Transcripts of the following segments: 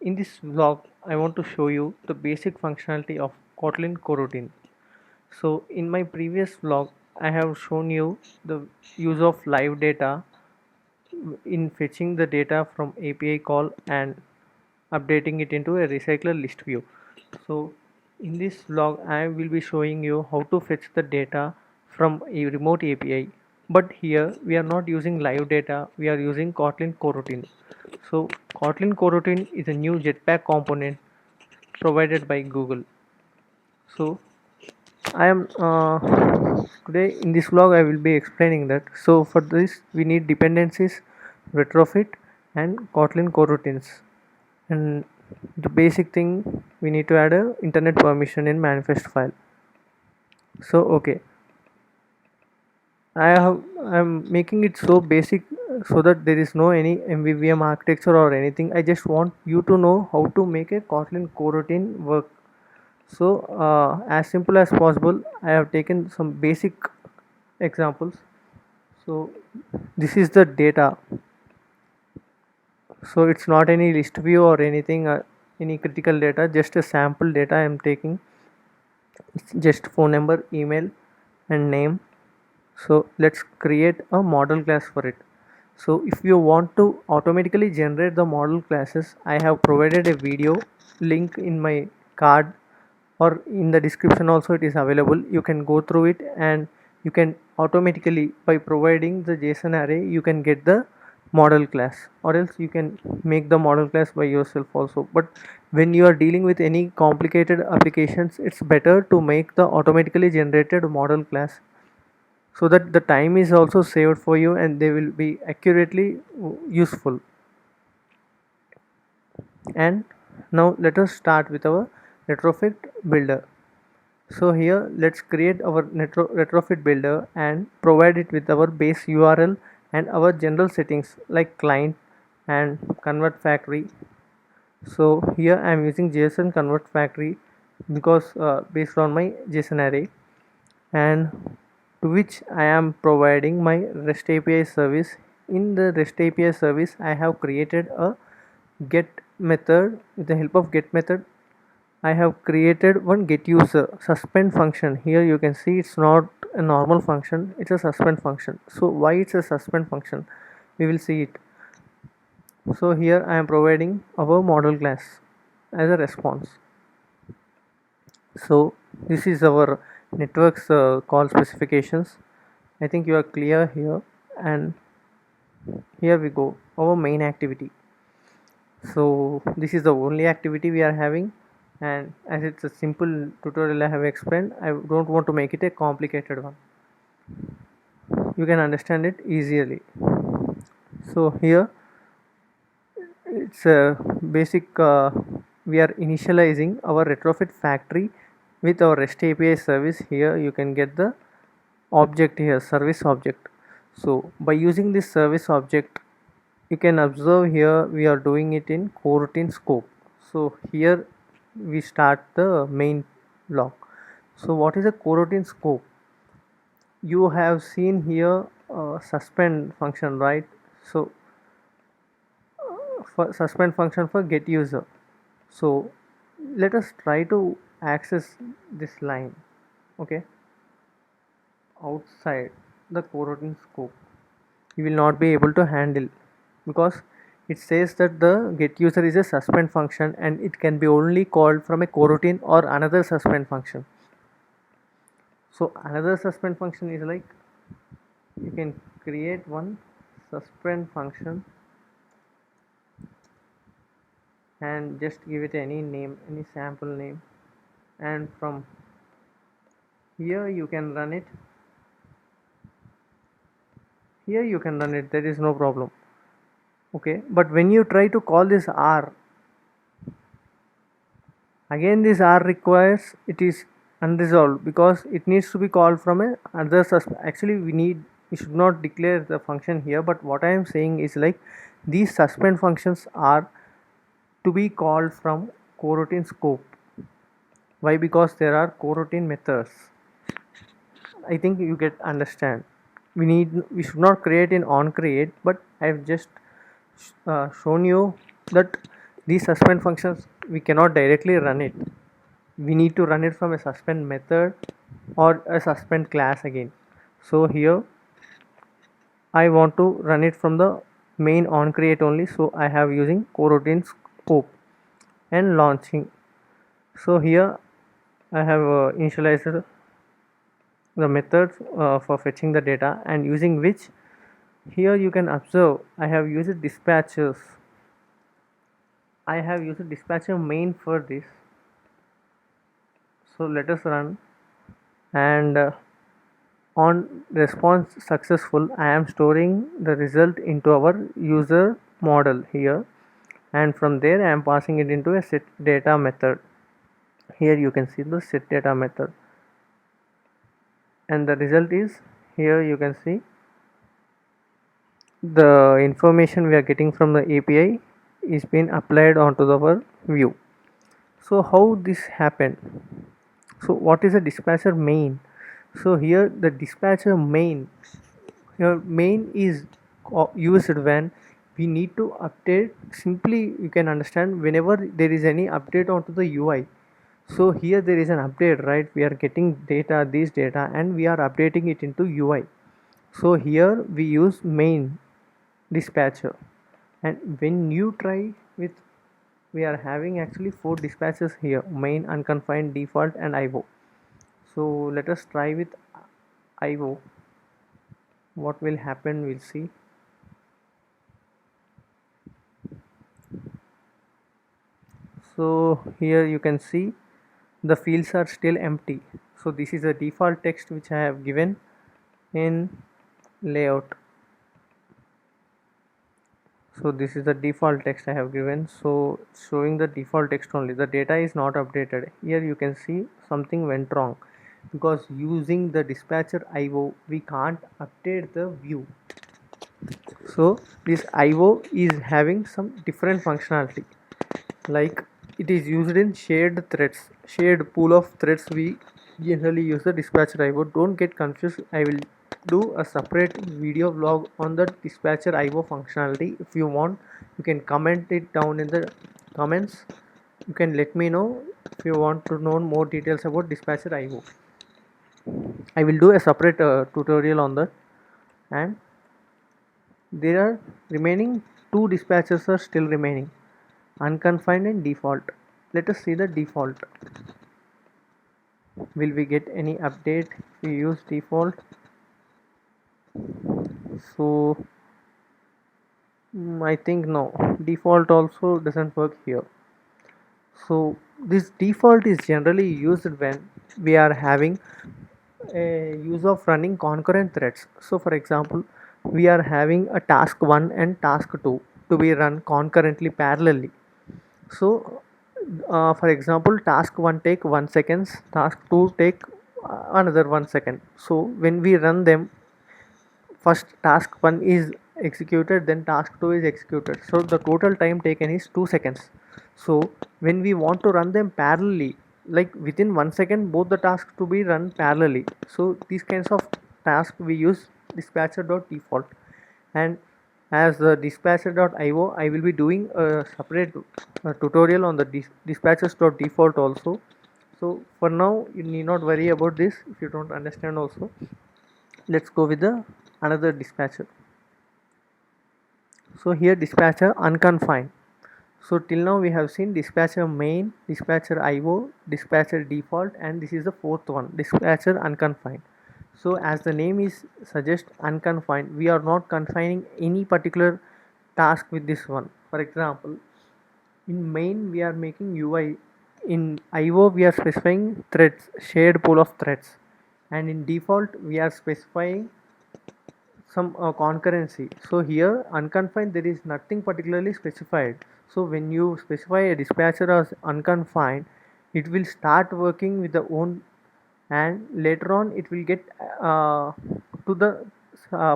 In this vlog, I want to show you the basic functionality of Kotlin coroutine. So in my previous vlog, I have shown you the use of live data in fetching the data from API call and updating it into a recycler list view. So in this vlog, I will be showing you how to fetch the data from a remote API. But here we are not using live data, we are using Kotlin coroutine. So Kotlin coroutine is a new Jetpack component provided by Google. So I am today in this vlog I will be explaining that. So for this we need dependencies, retrofit, and Kotlin coroutines. And the basic thing, we need to add a internet permission in manifest file. So okay, I'm making it so basic so that there is no any MVVM architecture or anything. I just want you to know how to make a Kotlin coroutine work. So as simple as possible, I have taken some basic examples. So this is the data. So it's not any list view or anything, any critical data, just a sample data I am taking. It's just phone number, email, and name. So let's create a model class for it. So if you want to automatically generate the model classes, I have provided a video link in my card, or in the description also it is available. You can go through it and you can automatically, by providing the JSON array, you can get the model class, or else you can make the model class by yourself also. But when you are dealing with any complicated applications, it's better to make the automatically generated model class, so that the time is also saved for you and they will be accurately useful. And now let us start with our retrofit builder. So here let's create our retrofit builder and provide it with our base URL and our general settings like client and convert factory. So here I am using JSON convert factory because based on my JSON array, and to which I am providing my REST API service. In the REST API service, I have created a get method. With the help of get method, I have created one get user suspend function. Here you can see it's not a normal function, it's a suspend function. So why it's a suspend function, we will see it. So here I am providing our model class as a response. So this is our network's call specifications. I think you are clear here. And here we go, our main activity. So this is the only activity we are having, and as it's a simple tutorial I have explained, I don't want to make it a complicated one. You can understand it easily. So here it's a basic, we are initializing our retrofit factory with our REST API service. Here you can get the object here, service object. So by using this service object, you can observe here we are doing it in coroutine scope. So here we start the main block. So what is a coroutine scope? You have seen here suspend function, right? So for suspend function for get user. So let us try to access this line, okay, outside the coroutine scope. You will not be able to handle, because it says that the get user is a suspend function and it can be only called from a coroutine or another suspend function. So another suspend function is like, you can create one suspend function and just give it any name, any sample name, and from here you can run it. Here you can run it, there is no problem, okay. But when you try to call this R, again this R requires, it is unresolved because it needs to be called from a other actually we should not declare the function here, but what I am saying is like, these suspend functions are to be called from coroutine scope. Why? Because there are coroutine methods. I think you get understand. We should not create in on create, but I have just shown you that these suspend functions we cannot directly run it. We need to run it from a suspend method or a suspend class again. So here I want to run it from the main on create only, so I have using coroutine scope and launching. So here I have initialized the methods for fetching the data, and using which here you can observe I have used dispatchers. I have used dispatcher main for this. So let us run, and on response successful I am storing the result into our user model here, and from there I am passing it into a set data method. Here you can see the set data method, and the result is here you can see the information we are getting from the API is being applied onto our view. So how this happened? So what is a dispatcher main? So here the dispatcher main, your main is used when we need to update. Simply you can understand whenever there is any update onto the UI. So here there is an update, right? We are getting data, this data, and we are updating it into UI. So here we use main dispatcher, and when you try with, we are having actually 4 dispatches here: main, unconfined, default, and IO. So let us try with IO. What will happen, we'll see. So here you can see the fields are still empty. So this is a default text which I have given in layout. So this is the default text I have given, so showing the default text only, the data is not updated. Here you can see something went wrong, because using the dispatcher IO we can't update the view. So this IO is having some different functionality, like it is used in shared threads, shared pool of threads. We generally use the dispatcher IO. Don't get confused, I will do a separate video vlog on the dispatcher IO functionality. If you want, you can comment it down in the comments. You can let me know if you want to know more details about dispatcher IO. I will do a separate tutorial on that. And there are remaining 2 dispatchers are still remaining, unconfined and default. Let us see the default. Will we get any update if we use default? So I think no, default also doesn't work here. So this default is generally used when we are having a use of running concurrent threads. So for example, we are having a task 1 and task 2 to be run concurrently parallelly. So for example, task 1 take 1 seconds, task 2 take another 1 second. So when we run them, first task 1 is executed, then task 2 is executed, so the total time taken is 2 seconds. So when we want to run them parallelly, like within 1 second both the tasks to be run parallelly, so these kinds of tasks we use dispatcher.default. And as the dispatcher.io, I will be doing a separate tutorial on the dispatchers.default also. So for now you need not worry about this if you don't understand also. Let's go with the another dispatcher. So here dispatcher unconfined. So till now we have seen dispatcher main, dispatcher IO, dispatcher default, and this is the 4th one, dispatcher unconfined. So as the name is suggest unconfined, we are not confining any particular task with this one. For example, in main we are making UI, in IO we are specifying threads, shared pool of threads, and in default we are specifying some concurrency. So here unconfined there is nothing particularly specified. So when you specify a dispatcher as unconfined, it will start working with the own, and later on it will get to the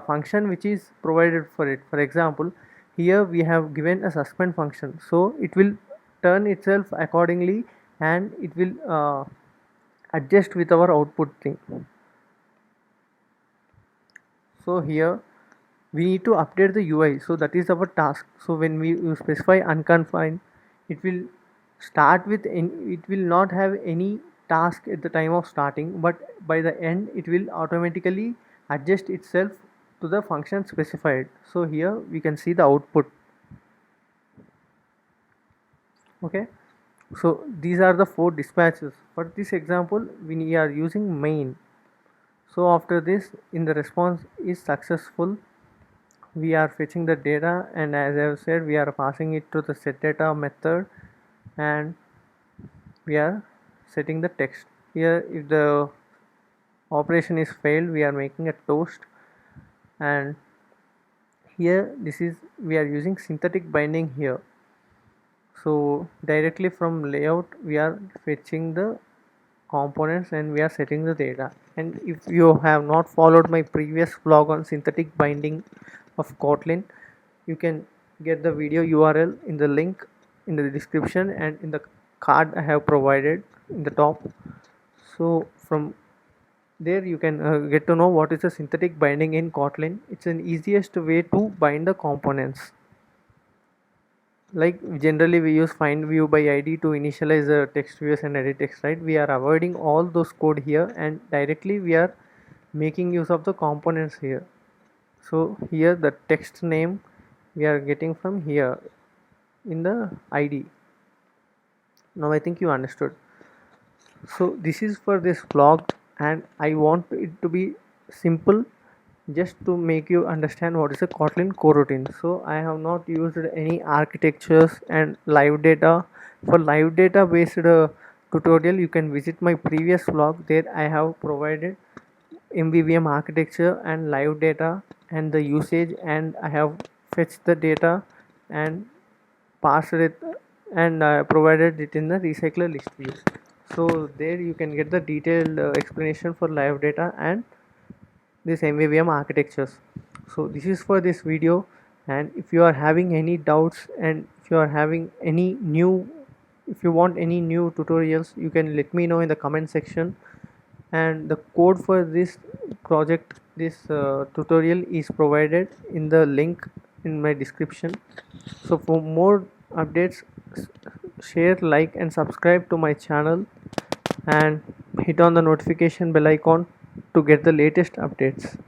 function which is provided for it. For example, here we have given a suspend function, so it will turn itself accordingly, and it will adjust with our output thing. So here we need to update the UI, so that is our task. So when we specify unconfined, it will start with it will not have any task at the time of starting, but by the end it will automatically adjust itself to the function specified. So here we can see the output. Okay, so these are the 4 dispatches. For this example we are using main. So after this, in the response is successful, we are fetching the data, and as I have said, we are passing it to the set data method, and we are setting the text. Here if the operation is failed, we are making a toast. And here this is, we are using synthetic binding here. So directly from layout we are fetching the components and we are setting the data. And if you have not followed my previous vlog on synthetic binding of Kotlin, you can get the video URL in the link in the description and in the card I have provided in the top. So from there you can get to know what is a synthetic binding in Kotlin. It's an easiest way to bind the components. Like generally we use find view by id to initialize the text views and edit text, right? We are avoiding all those code here and directly we are making use of the components here. So here the text name we are getting from here in the id. Now I think you understood. So this is for this vlog, and I want it to be simple just to make you understand what is a Kotlin coroutine. So I have not used any architectures and live data. For live data based tutorial, you can visit my previous vlog. There I have provided MVVM architecture and live data and the usage, and I have fetched the data and passed it and provided it in the recycler list view. So there you can get the detailed explanation for live data and this MVVM architectures. So this is for this video, and if you are having any doubts and if you are having any new, if you want any new tutorials, you can let me know in the comment section. And the code for this project, this tutorial is provided in the link in my description. So for more updates, share, like and subscribe to my channel and hit on the notification bell icon to get the latest updates.